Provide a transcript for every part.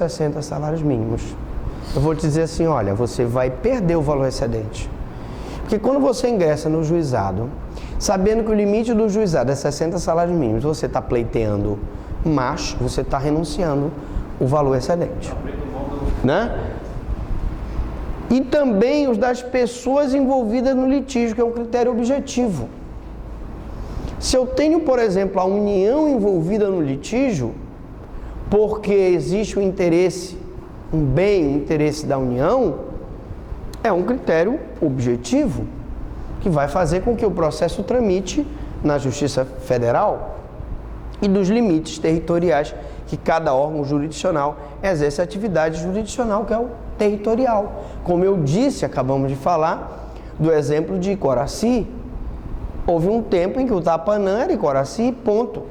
60 salários mínimos. Eu vou te dizer assim, olha, você vai perder o valor excedente. Porque quando você ingressa no juizado, sabendo que o limite do juizado é 60 salários mínimos, você está pleiteando mais, você está renunciando o valor excedente. Né? E também os das pessoas envolvidas no litígio, que é um critério objetivo. Se eu tenho, por exemplo, a união envolvida no litígio, porque existe um interesse, um bem, um interesse da união, é um critério objetivo que vai fazer com que o processo tramite na Justiça Federal e dos limites territoriais que cada órgão jurisdicional exerce a atividade jurisdicional, que é o territorial. Como eu disse, acabamos de falar do exemplo de Coraci. Houve um tempo em que o Tapanã era Coraci, ponto.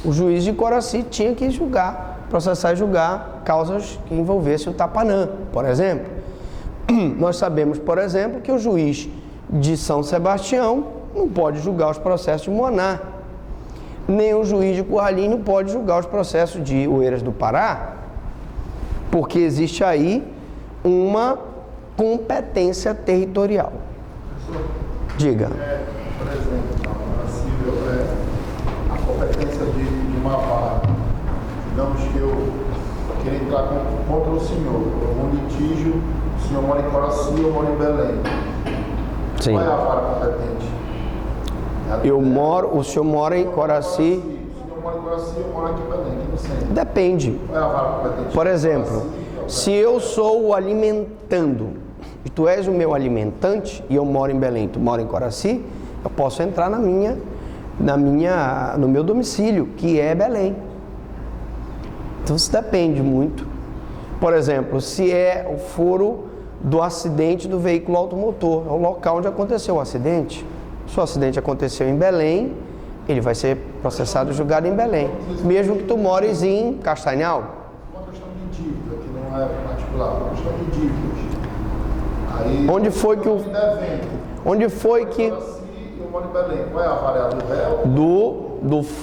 O juiz de Coraci tinha que julgar, processar e julgar causas que envolvessem o Tapanã, por exemplo. Nós sabemos, por exemplo, que o juiz de São Sebastião não pode julgar os processos de Moná, nem o juiz de Curralinho pode julgar os processos de Oeiras do Pará, porque existe aí uma competência territorial. Diga. Por exemplo, a competência de uma vara, digamos que eu queria entrar contra o senhor, um litígio, o senhor mora em Coraci, eu moro em Belém. Sim. Qual é a vara competente? O senhor mora em Coraci. O senhor mora em Coraci, eu moro aqui em Belém, aqui no centro. Depende. Qual é a vara competente? Por exemplo, se eu sou o alimentando e tu és o meu alimentante e eu moro em Belém, tu mora em Coraci, eu posso entrar no meu domicílio, que é Belém. Então isso depende muito. Por exemplo, se é o foro do acidente do veículo automotor, é o local onde aconteceu o acidente. Se o acidente aconteceu em Belém, ele vai ser processado e julgado em Belém, mesmo que tu mores em Castanhal. Uma questão de dívida, que não é particular, uma questão de dívidas. Aí, Onde foi que eu moro em Belém. Qual é a vara do réu?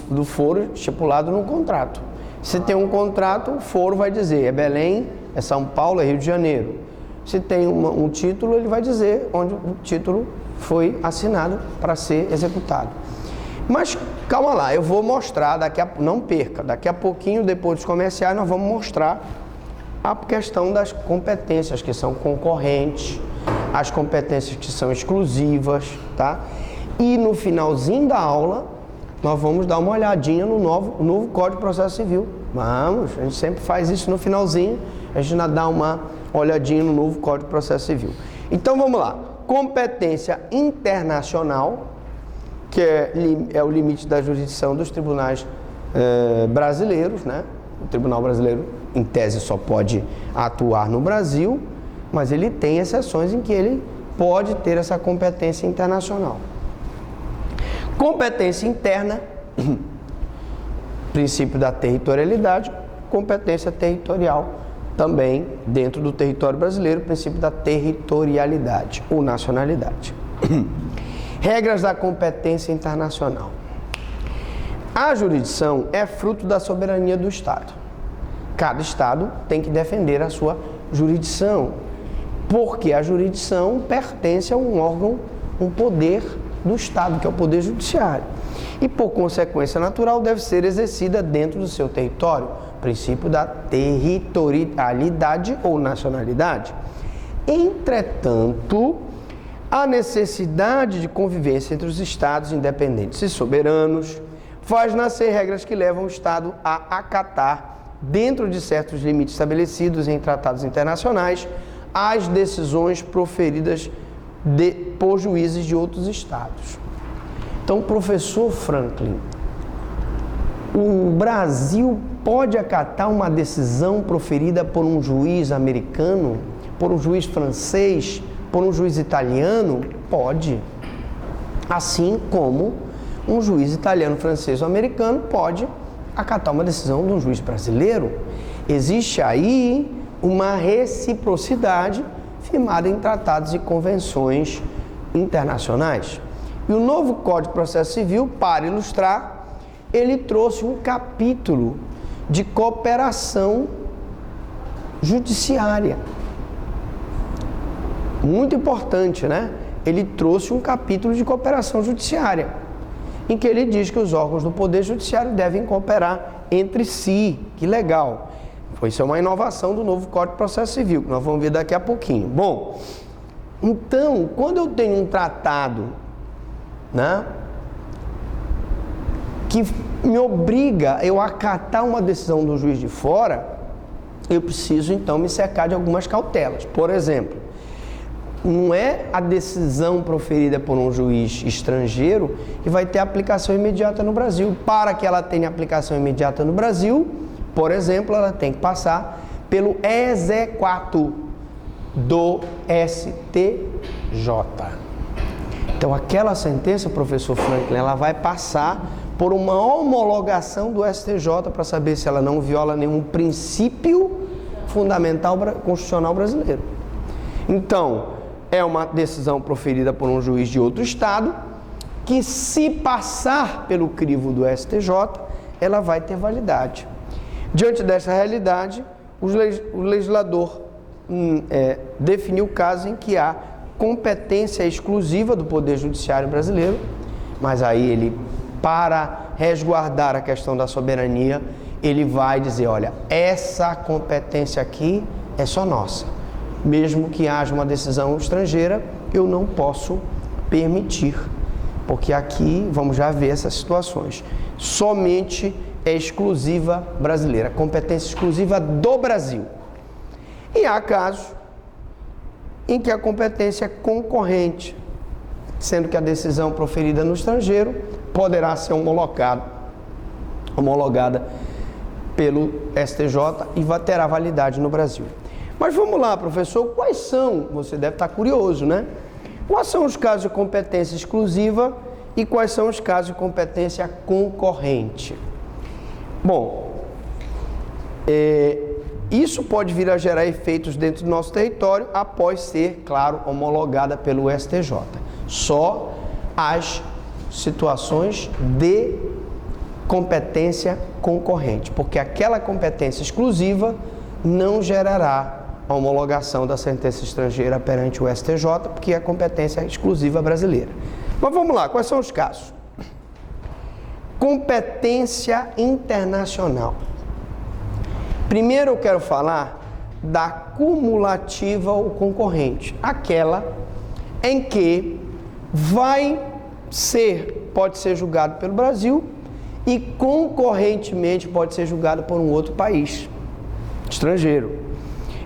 do foro estipulado no contrato. Se tem um contrato, o foro vai dizer é Belém, é São Paulo, é Rio de Janeiro. Se tem um título, ele vai dizer onde o título foi assinado para ser executado. Mas calma lá, eu vou mostrar, não perca, daqui a pouquinho, depois dos comerciais, nós vamos mostrar a questão das competências que são concorrentes, as competências que são exclusivas, tá? E no finalzinho da aula, nós vamos dar uma olhadinha no novo Código de Processo Civil. Vamos, a gente sempre faz isso no finalzinho, a gente dá uma olhadinha no novo Código de Processo Civil. Então vamos lá, competência internacional, que é o limite da jurisdição dos tribunais brasileiros, né? O Tribunal Brasileiro, em tese, só pode atuar no Brasil, mas ele tem exceções em que ele pode ter essa competência internacional. Competência interna, princípio da territorialidade, competência territorial, também dentro do território brasileiro, princípio da territorialidade ou nacionalidade. Regras da competência internacional. A jurisdição é fruto da soberania do Estado. Cada Estado tem que defender a sua jurisdição, porque a jurisdição pertence a um órgão, um poder do Estado, que é o Poder Judiciário. E, por consequência natural, deve ser exercida dentro do seu território, princípio da territorialidade ou nacionalidade. Entretanto, a necessidade de convivência entre os Estados independentes e soberanos faz nascer regras que levam o Estado a acatar, dentro de certos limites estabelecidos em tratados internacionais, as decisões proferidas por juízes de outros estados. Então, professor Franklin, o Brasil pode acatar uma decisão proferida por um juiz americano, por um juiz francês, por um juiz italiano? Pode. Assim como um juiz italiano, francês ou americano pode acatar uma decisão de um juiz brasileiro. Existe aí uma reciprocidade firmada em tratados e convenções internacionais. E o novo Código de Processo Civil, para ilustrar, ele trouxe um capítulo de cooperação judiciária. Muito importante, né? Ele trouxe um capítulo de cooperação judiciária, em que ele diz que os órgãos do Poder Judiciário devem cooperar entre si. Que legal! Isso é uma inovação do novo Código de Processo Civil, que nós vamos ver daqui a pouquinho. Bom, então, quando eu tenho um tratado, né, que me obriga eu a acatar uma decisão do juiz de fora, eu preciso então me cercar de algumas cautelas. Por exemplo, não é a decisão proferida por um juiz estrangeiro que vai ter aplicação imediata no Brasil. Para que ela tenha aplicação imediata no Brasil, por exemplo, ela tem que passar pelo exequatur do STJ. Então, aquela sentença, professor Franklin, ela vai passar por uma homologação do STJ para saber se ela não viola nenhum princípio fundamental constitucional brasileiro. Então, é uma decisão proferida por um juiz de outro estado que, se passar pelo crivo do STJ, ela vai ter validade. Diante dessa realidade, o legislador definiu o caso em que há competência exclusiva do Poder Judiciário brasileiro, mas aí ele, para resguardar a questão da soberania, ele vai dizer, olha, essa competência aqui é só nossa. Mesmo que haja uma decisão estrangeira, eu não posso permitir, porque aqui, vamos já ver essas situações, somente é exclusiva brasileira, competência exclusiva do Brasil. E há casos em que a competência é concorrente, sendo que a decisão proferida no estrangeiro poderá ser homologada pelo STJ e terá validade no Brasil. Mas vamos lá, professor, quais são, você deve estar curioso, né? Quais são os casos de competência exclusiva e quais são os casos de competência concorrente? Bom, isso pode vir a gerar efeitos dentro do nosso território após ser, claro, homologada pelo STJ. Só as situações de competência concorrente, porque aquela competência exclusiva não gerará a homologação da sentença estrangeira perante o STJ, porque é competência exclusiva brasileira. Mas vamos lá, quais são os casos? Competência internacional. Primeiro eu quero falar da cumulativa ou concorrente, aquela em que pode ser julgado pelo Brasil e concorrentemente pode ser julgado por um outro país estrangeiro.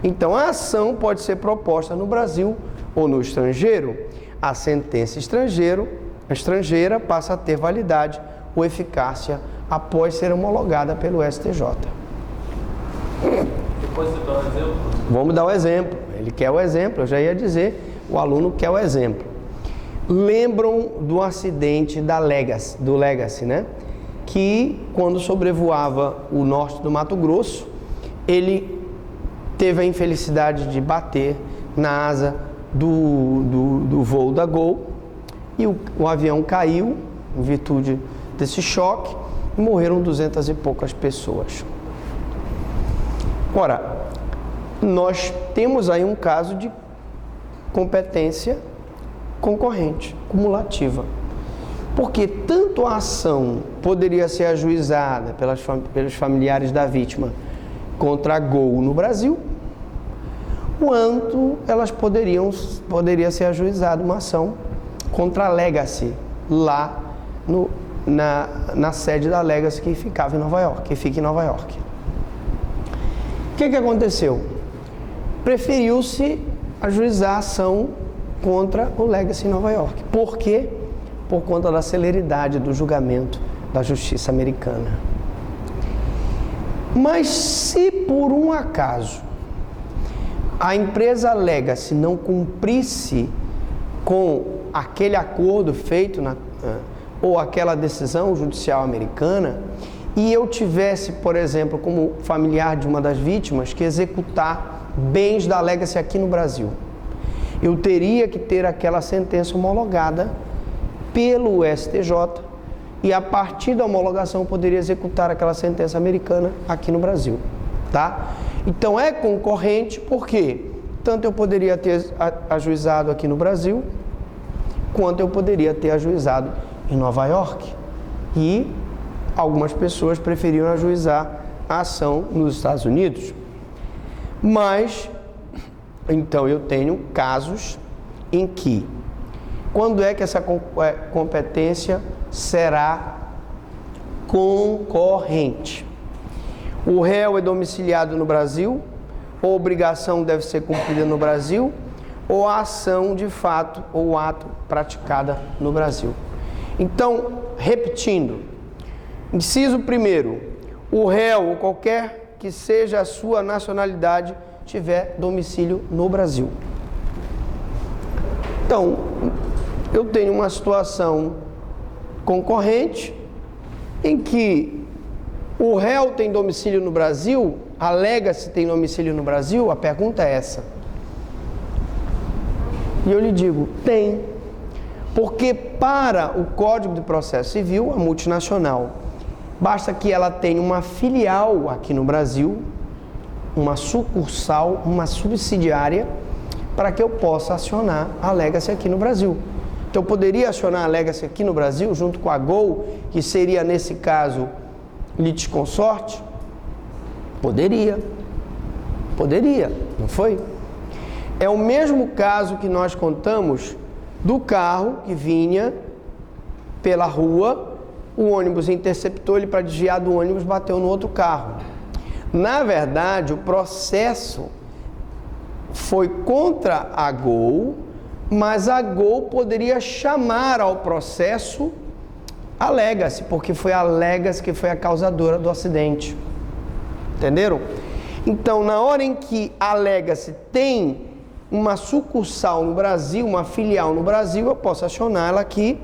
Então a ação pode ser proposta no Brasil ou no estrangeiro. A sentença estrangeira passa a ter validade ou eficácia após ser homologada pelo STJ. Depois você dá um exemplo? Vamos dar o exemplo. Ele quer o exemplo, eu já ia dizer, o aluno quer o exemplo. Lembram do acidente do Legacy, né? Que quando sobrevoava o norte do Mato Grosso, ele teve a infelicidade de bater na asa do voo da Gol e o avião caiu em virtude desse choque e morreram 200 e poucas pessoas. Ora, nós temos aí um caso de competência concorrente, cumulativa, porque tanto a ação poderia ser ajuizada pelos familiares da vítima contra a Gol no Brasil, quanto elas poderia ser ajuizada uma ação contra a Legacy lá na sede da Legacy que fica em Nova York. O que aconteceu? Preferiu-se ajuizar a ação contra o Legacy em Nova York. Por quê? Por conta da celeridade do julgamento da justiça americana. Mas se por um acaso a empresa Legacy não cumprisse com aquele acordo feito ou aquela decisão judicial americana, e eu tivesse, por exemplo, como familiar de uma das vítimas, que executar bens da Legacy aqui no Brasil, eu teria que ter aquela sentença homologada pelo STJ e a partir da homologação eu poderia executar aquela sentença americana aqui no Brasil, tá? Então é concorrente porque tanto eu poderia ter ajuizado aqui no Brasil, quanto eu poderia ter ajuizado em Nova York. E algumas pessoas preferiram ajuizar a ação nos Estados Unidos. Mas, então eu tenho casos em que, quando é que essa competência será concorrente? O réu é domiciliado no Brasil, ou a obrigação deve ser cumprida no Brasil, ou a ação de fato ou o ato praticada no Brasil. Então, repetindo, inciso primeiro, o réu ou qualquer que seja a sua nacionalidade tiver domicílio no Brasil. Então, eu tenho uma situação concorrente em que o réu tem domicílio no Brasil, alega-se tem domicílio no Brasil, a pergunta é essa. E eu lhe digo, tem. Porque para o Código de Processo Civil, a multinacional, basta que ela tenha uma filial aqui no Brasil, uma sucursal, uma subsidiária, para que eu possa acionar a legacy aqui no Brasil. Então, eu poderia acionar a legacy aqui no Brasil, junto com a Gol, que seria, nesse caso, litisconsorte? Poderia, não foi? É o mesmo caso que nós contamos do carro que vinha pela rua, o ônibus interceptou ele para desviar do ônibus, bateu no outro carro. Na verdade, o processo foi contra a Gol, mas a Gol poderia chamar ao processo a legacy, porque foi a legacy que foi a causadora do acidente. Entenderam? Então, na hora em que a legacy tem uma sucursal no Brasil, uma filial no Brasil, eu posso acionar ela aqui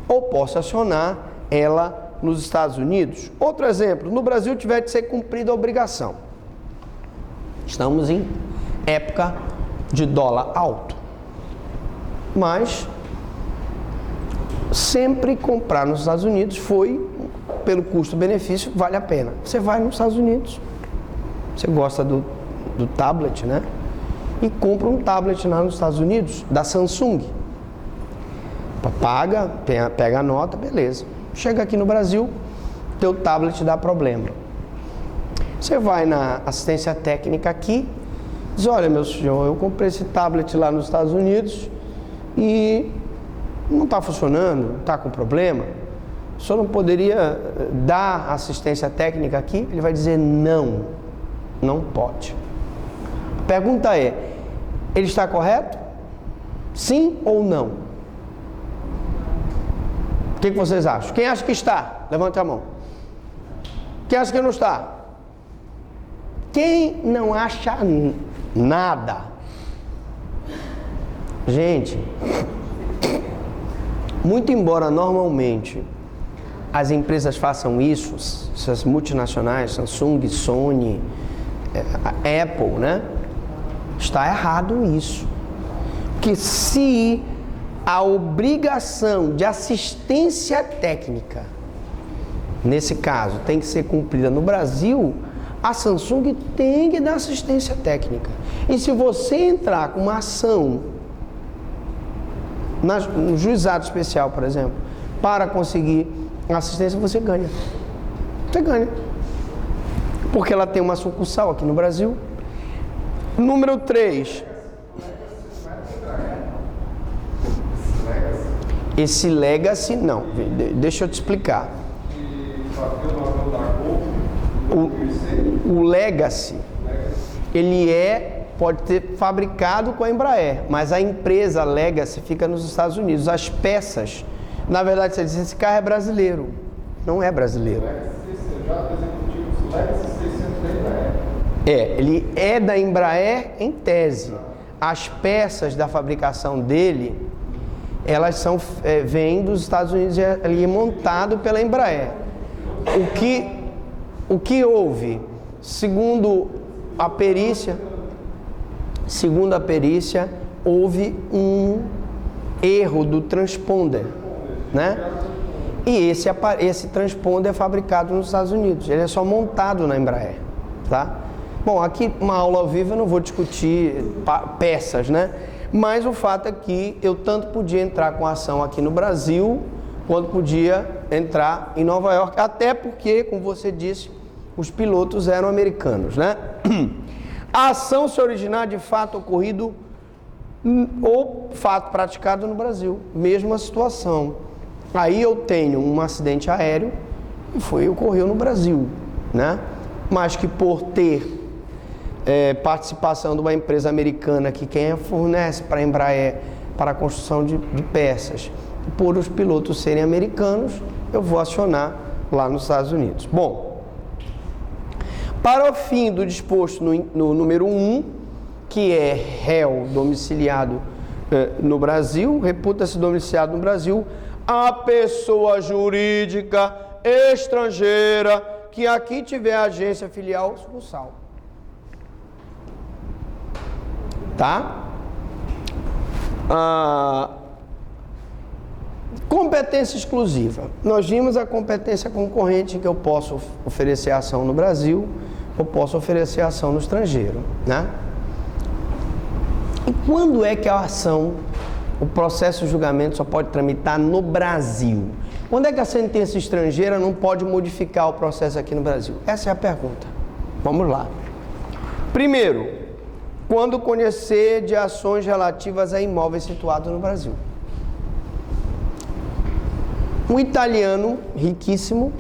ou posso acionar ela nos Estados Unidos. Outro exemplo, no Brasil tiver de ser cumprida a obrigação. Estamos em época de dólar alto, mas sempre comprar nos Estados Unidos foi, pelo custo-benefício, vale a pena. Você vai nos Estados Unidos, você gosta do tablet, né? E compra um tablet lá nos Estados Unidos, da Samsung. Paga, pega a nota, beleza. Chega aqui no Brasil, teu tablet dá problema. Você vai na assistência técnica aqui, diz, olha meu senhor, eu comprei esse tablet lá nos Estados Unidos e não está funcionando, está com problema. O senhor não poderia dar assistência técnica aqui? Ele vai dizer não, não pode. A pergunta é, ele está correto? Sim ou não? O que vocês acham? Quem acha que está? Levante a mão. Quem acha que não está? Quem não acha nada? Gente, muito embora normalmente as empresas façam isso, essas multinacionais, Samsung, Sony, Apple, né? Está errado isso. Porque se a obrigação de assistência técnica, nesse caso, tem que ser cumprida no Brasil, a Samsung tem que dar assistência técnica. E se você entrar com uma ação no juizado especial, por exemplo, para conseguir assistência, você ganha. Você ganha. Porque ela tem uma sucursal aqui no Brasil. Número 3. Esse legacy, não, deixa eu te explicar. O legacy, ele pode ter fabricado com a Embraer, mas a empresa legacy fica nos Estados Unidos. As peças, na verdade, você diz, esse carro é brasileiro. Não é brasileiro. Ele é da Embraer em tese. As peças da fabricação dele, elas vêm dos Estados Unidos, ele é montado pela Embraer. O que houve, segundo a perícia, houve um erro do transponder, né? E esse transponder é fabricado nos Estados Unidos, ele é só montado na Embraer, tá? Bom, aqui uma aula ao vivo eu não vou discutir peças, né? Mas o fato é que eu tanto podia entrar com ação aqui no Brasil, quanto podia entrar em Nova York, até porque, como você disse, os pilotos eram americanos, né? A ação se originar de fato ocorrido ou fato praticado no Brasil, mesma situação. Aí eu tenho um acidente aéreo e ocorreu no Brasil, né? Mas que por ter participação de uma empresa americana que quem fornece para a Embraer para a construção de peças, por os pilotos serem americanos, eu vou acionar lá nos Estados Unidos. Bom, para o fim do disposto no número 1, que é réu domiciliado no Brasil, reputa-se domiciliado no Brasil, a pessoa jurídica estrangeira que aqui tiver agência filial sucursal. Tá? Competência exclusiva. Nós vimos a competência concorrente, que eu posso oferecer ação no Brasil, eu posso oferecer ação no estrangeiro, né? E quando é que a ação, o processo de julgamento só pode tramitar no Brasil? Quando é que a sentença estrangeira não pode modificar o processo aqui no Brasil? Essa é a pergunta. Vamos lá. Primeiro, quando conhecer de ações relativas a imóveis situados no Brasil. Um italiano riquíssimo,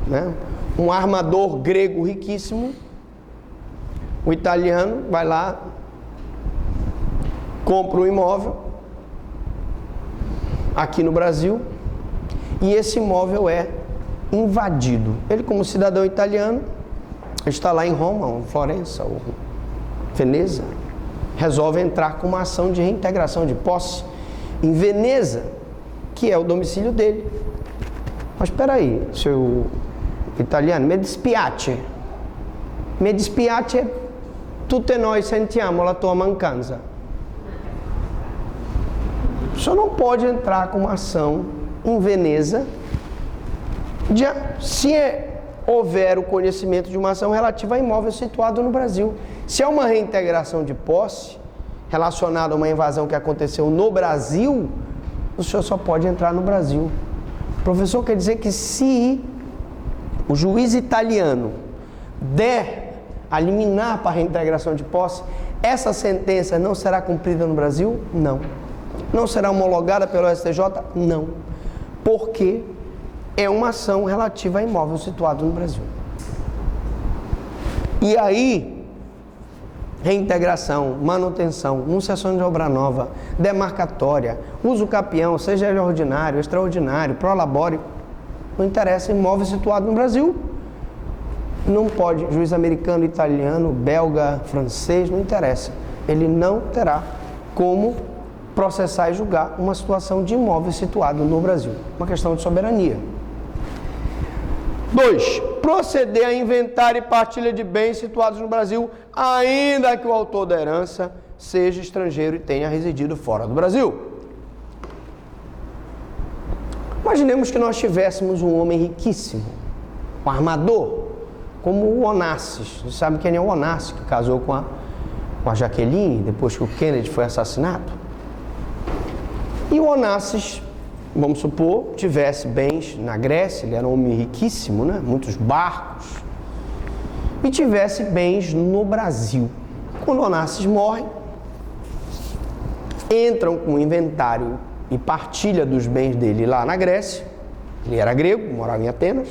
né? Um armador grego riquíssimo, o italiano vai lá, compra um imóvel aqui no Brasil e esse imóvel é invadido. Ele, como cidadão italiano, está lá em Roma, ou Florença, ou Veneza, resolve entrar com uma ação de reintegração de posse em Veneza, que é o domicílio dele. Mas espera aí, seu italiano, me dispiace, tutte noi sentiamo la tua mancanza. O senhor não pode entrar com uma ação em Veneza se houver o conhecimento de uma ação relativa a imóvel situado no Brasil. Se é uma reintegração de posse relacionada a uma invasão que aconteceu no Brasil, o senhor só pode entrar no Brasil. Professor, quer dizer que se o juiz italiano der a liminar para a reintegração de posse, essa sentença não será cumprida no Brasil? Não. Não será homologada pelo STJ? Não. Porque é uma ação relativa a imóvel situado no Brasil. E aí, reintegração, manutenção, anunciação de obra nova, demarcatória, uso capião, seja ele ordinário, extraordinário, prolabore, não interessa, imóvel situado no Brasil, não pode, juiz americano, italiano, belga, francês, não interessa, ele não terá como processar e julgar uma situação de imóvel situado no Brasil, uma questão de soberania. 2. Proceder a inventário e partilha de bens situados no Brasil, ainda que o autor da herança seja estrangeiro e tenha residido fora do Brasil. Imaginemos que nós tivéssemos um homem riquíssimo, um armador, como o Onassis. Você sabe quem é o Onassis, que casou com a Jaqueline, depois que o Kennedy foi assassinado? E o Onassis, vamos supor, tivesse bens na Grécia, ele era um homem riquíssimo, né? Muitos barcos, e tivesse bens no Brasil. Quando Onassis morre, entram com o inventário e partilha dos bens dele lá na Grécia, ele era grego, morava em Atenas,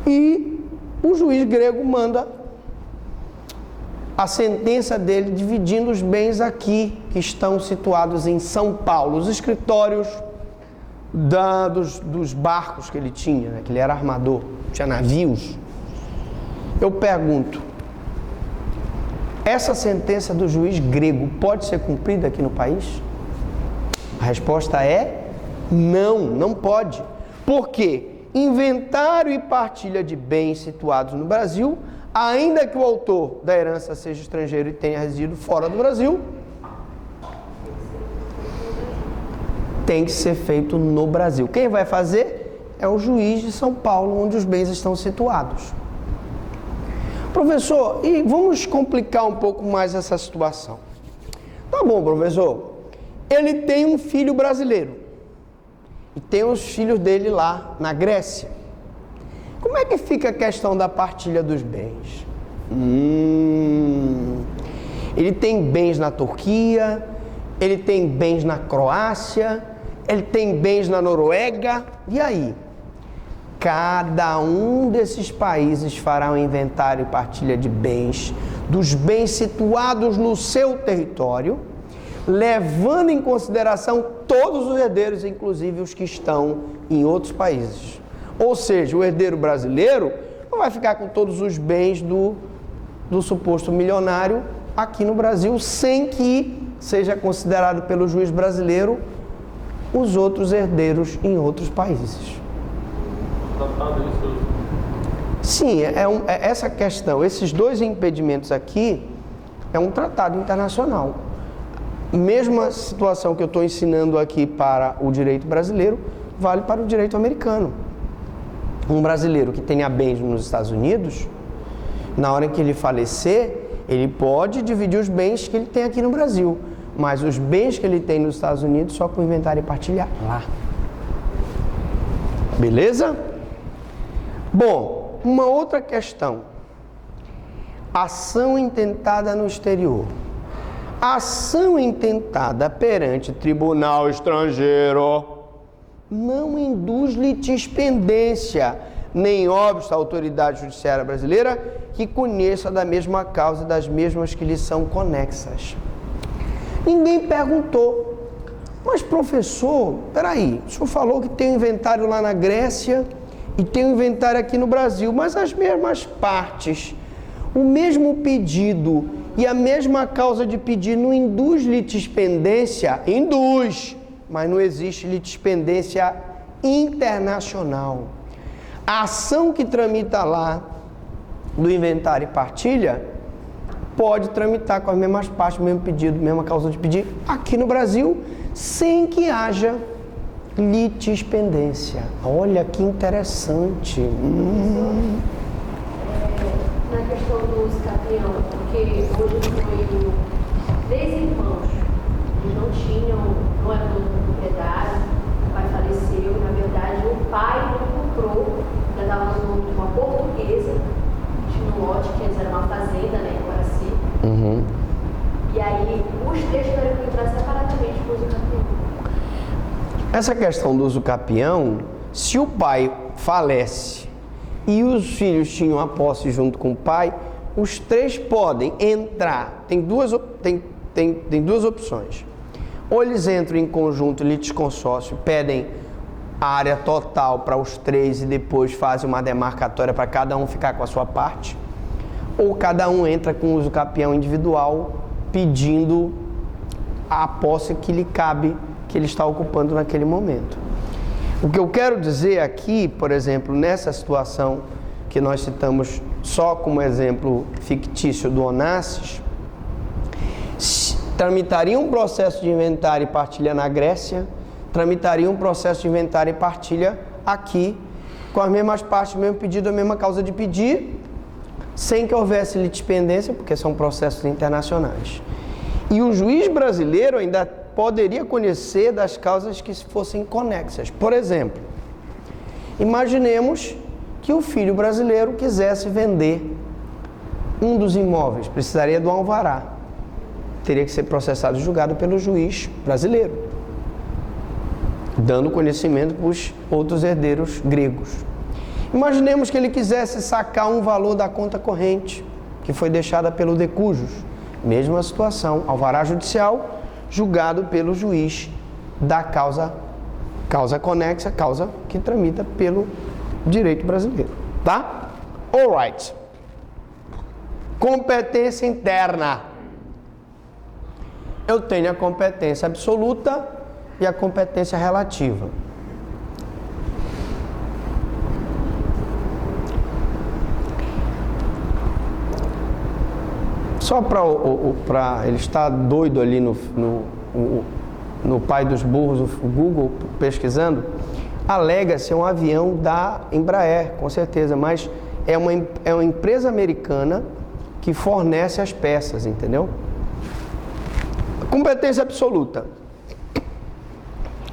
e o juiz grego manda a sentença dele dividindo os bens aqui, que estão situados em São Paulo, os escritórios dos barcos que ele tinha, né? Que ele era armador, tinha navios. Eu pergunto, essa sentença do juiz grego pode ser cumprida aqui no país? A resposta é não, não pode. Por quê? Inventário e partilha de bens situados no Brasil, ainda que o autor da herança seja estrangeiro e tenha residido fora do Brasil, tem que ser feito no Brasil. Quem vai fazer é o juiz de São Paulo, onde os bens estão situados. Professor, e vamos complicar um pouco mais essa situação. Tá bom, professor. Ele tem um filho brasileiro. E tem os filhos dele lá na Grécia. Como é que fica a questão da partilha dos bens? Ele tem bens na Turquia, ele tem bens na Croácia, ele tem bens na Noruega. E aí? Cada um desses países fará um inventário e partilha de bens, dos bens situados no seu território, levando em consideração todos os herdeiros, inclusive os que estão em outros países. Ou seja, o herdeiro brasileiro não vai ficar com todos os bens do suposto milionário aqui no Brasil, sem que seja considerado pelo juiz brasileiro os outros herdeiros em outros países. Sim, essa questão, esses dois impedimentos aqui, é um tratado internacional. Mesma situação que eu estou ensinando aqui para o direito brasileiro, vale para o direito americano. Um brasileiro que tenha bens nos Estados Unidos, na hora que ele falecer, ele pode dividir os bens que ele tem aqui no Brasil, mas os bens que ele tem nos Estados Unidos só com inventário e partilha lá. Beleza? Bom, uma outra questão. Ação intentada no exterior. Ação intentada perante tribunal estrangeiro não induz litispendência, nem obsta a autoridade judiciária brasileira que conheça da mesma causa e das mesmas que lhe são conexas. Ninguém perguntou, mas professor, peraí, o senhor falou que tem um inventário lá na Grécia e tem um inventário aqui no Brasil, mas as mesmas partes, o mesmo pedido e a mesma causa de pedir não induz litispendência? Induz, mas não existe litispendência internacional. A ação que tramita lá do inventário e partilha pode tramitar com as mesmas partes, mesmo pedido, mesma causa de pedir aqui no Brasil, sem que haja litispendência. Olha que interessante. Na questão do escapião, porque hoje foi 3 irmãos, eles não tinham, não era dono da propriedade, o pai faleceu, na verdade o pai não comprou, já estava no nome de uma portuguesa, tinha um lote que antes era uma fazenda, né, em Guaraci. E aí os 3 tiveram que entrar separadamente para o usucapião. Essa questão do usucapião, se o pai falece e os filhos tinham a posse junto com o pai, os 3 podem entrar. Tem duas opções. Ou eles entram em conjunto litisconsórcio, pedem a área total para os 3 e depois fazem uma demarcatória para cada um ficar com a sua parte. Ou cada um entra com o usucapião individual pedindo a posse que lhe cabe, que ele está ocupando naquele momento. O que eu quero dizer aqui, por exemplo, nessa situação que nós citamos só como exemplo fictício do Onassis, tramitaria um processo de inventário e partilha na Grécia, tramitaria um processo de inventário e partilha aqui, com as mesmas partes, o mesmo pedido, a mesma causa de pedir, sem que houvesse litispendência, porque são processos internacionais. E o juiz brasileiro ainda poderia conhecer das causas que fossem conexas. Por exemplo, imaginemos que o filho brasileiro quisesse vender um dos imóveis, precisaria do alvará. Teria que ser processado e julgado pelo juiz brasileiro, dando conhecimento para os outros herdeiros gregos. Imaginemos que ele quisesse sacar um valor da conta corrente, que foi deixada pelo decujus. Mesma situação, alvará judicial, julgado pelo juiz da causa conexa, causa que tramita pelo direito brasileiro, tá? Alright. Competência interna. Eu tenho a competência absoluta e a competência relativa. Só para ele estar doido ali no pai dos burros, o Google, pesquisando, alega ser um avião da Embraer, com certeza, mas é uma empresa americana que fornece as peças, entendeu? Competência absoluta.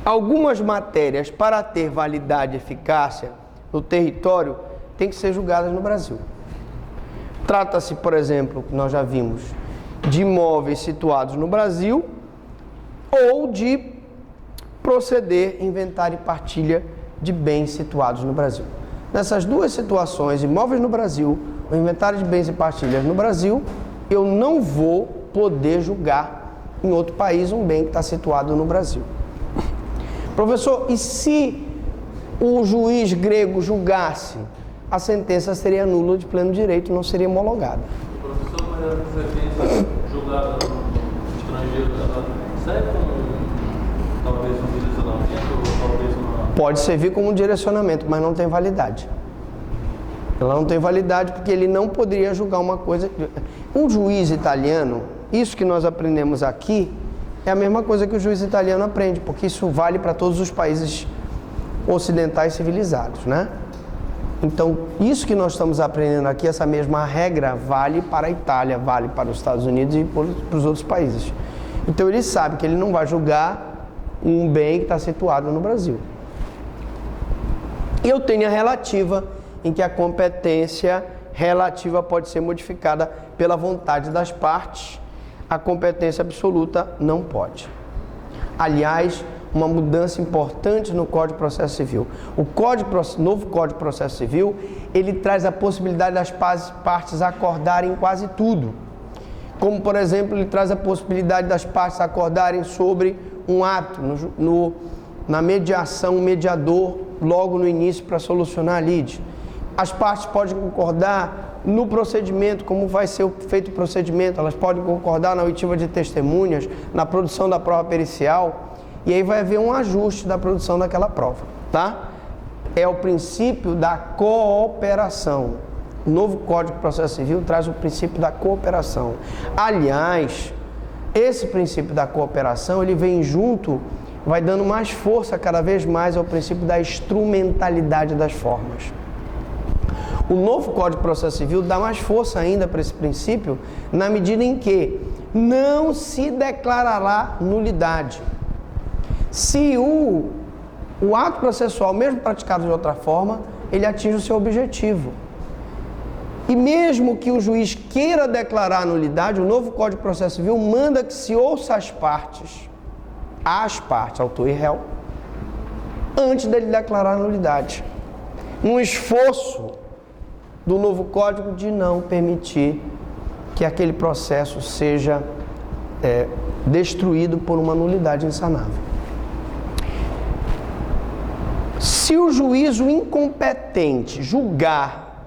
Algumas matérias, para ter validade e eficácia no território, têm que ser julgadas no Brasil. Trata-se, por exemplo, que nós já vimos, de imóveis situados no Brasil ou de proceder inventário e partilha de bens situados no Brasil. Nessas duas situações, imóveis no Brasil, o inventário de bens e partilhas no Brasil, eu não vou poder julgar em outro país um bem que está situado no Brasil. Professor, e se o juiz grego julgasse, a sentença seria nula de pleno direito, não seria homologada. Professor, mas a sentença julgada no estrangeiro, serve como talvez um direcionamento ou talvez uma... Pode servir como um direcionamento, mas não tem validade. Ela não tem validade porque ele não poderia julgar uma coisa... Um juiz italiano, isso que nós aprendemos aqui, é a mesma coisa que o juiz italiano aprende, porque isso vale para todos os países ocidentais civilizados, né? Então, isso que nós estamos aprendendo aqui, essa mesma regra, vale para a Itália, vale para os Estados Unidos e para os outros países. Então, ele sabe que ele não vai julgar um bem que está situado no Brasil. E eu tenho a relativa, em que a competência relativa pode ser modificada pela vontade das partes, a competência absoluta não pode. Aliás, uma mudança importante no Código de Processo Civil. O novo Código de Processo Civil, ele traz a possibilidade das partes acordarem quase tudo. Como, por exemplo, ele traz a possibilidade das partes acordarem sobre um ato, na mediação, um mediador, logo no início, para solucionar a lide. As partes podem concordar no procedimento, como vai ser feito o procedimento, elas podem concordar na oitiva de testemunhas, na produção da prova pericial, e aí vai haver um ajuste da produção daquela prova, tá? É o princípio da cooperação. O novo Código de Processo Civil traz o princípio da cooperação. Aliás, esse princípio da cooperação, ele vem junto, vai dando mais força cada vez mais ao princípio da instrumentalidade das formas. O novo Código de Processo Civil dá mais força ainda para esse princípio, na medida em que não se declarará nulidade. Se o ato processual, mesmo praticado de outra forma, ele atinge o seu objetivo. E mesmo que o juiz queira declarar a nulidade, o novo Código de Processo Civil manda que se ouça as partes, autor e réu, antes dele declarar a nulidade. Um esforço do novo Código de não permitir que aquele processo seja destruído por uma nulidade insanável. Se o juízo incompetente julgar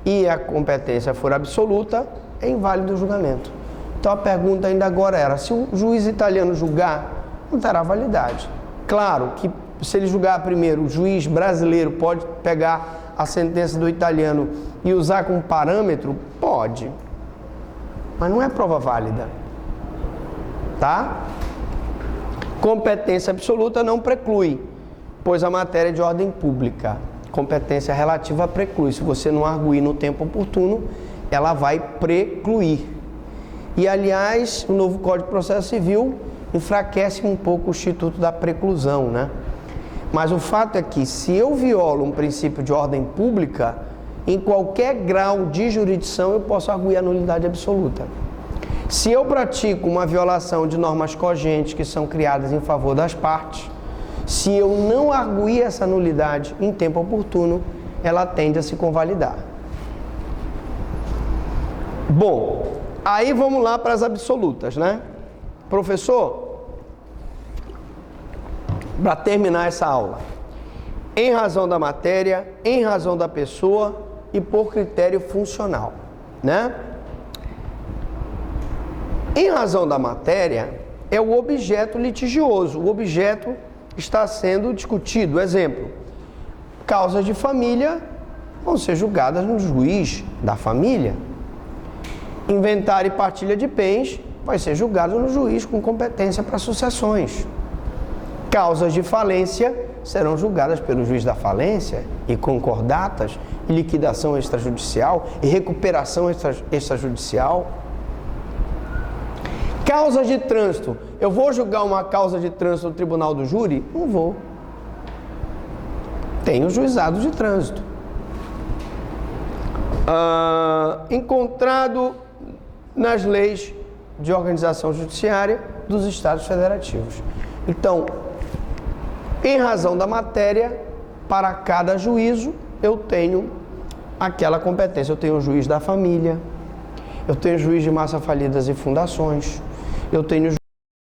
e a competência for absoluta, é inválido o julgamento. Então a pergunta ainda agora era, se o juiz italiano julgar, não terá validade. Claro que se ele julgar primeiro, o juiz brasileiro pode pegar a sentença do italiano e usar como parâmetro? Pode. Mas não é prova válida. Tá? Competência absoluta não preclui, pois a matéria é de ordem pública. Competência relativa preclui. Se você não arguir no tempo oportuno, ela vai precluir. E, aliás, o novo Código de Processo Civil enfraquece um pouco o instituto da preclusão, né? Mas o fato é que, se eu violo um princípio de ordem pública, em qualquer grau de jurisdição eu posso arguir a nulidade absoluta. Se eu pratico uma violação de normas cogentes que são criadas em favor das partes, se eu não arguir essa nulidade em tempo oportuno, ela tende a se convalidar. Bom, aí vamos lá para as absolutas, né? Professor, para terminar essa aula, em razão da matéria, em razão da pessoa e por critério funcional, né? Em razão da matéria, é o objeto litigioso, o objeto está sendo discutido. Exemplo, causas de família vão ser julgadas no juiz da família. Inventário e partilha de bens vai ser julgado no juiz com competência para sucessões. Causas de falência serão julgadas pelo juiz da falência e concordatas e liquidação extrajudicial e recuperação extrajudicial. Causas de trânsito. Eu vou julgar uma causa de trânsito no tribunal do júri? Não vou. Tem o juizado de trânsito. Encontrado nas leis de organização judiciária dos estados federativos. Então, em razão da matéria, para cada juízo, eu tenho aquela competência. Eu tenho o juiz da família, eu tenho o juiz de massa falidas e fundações, eu tenho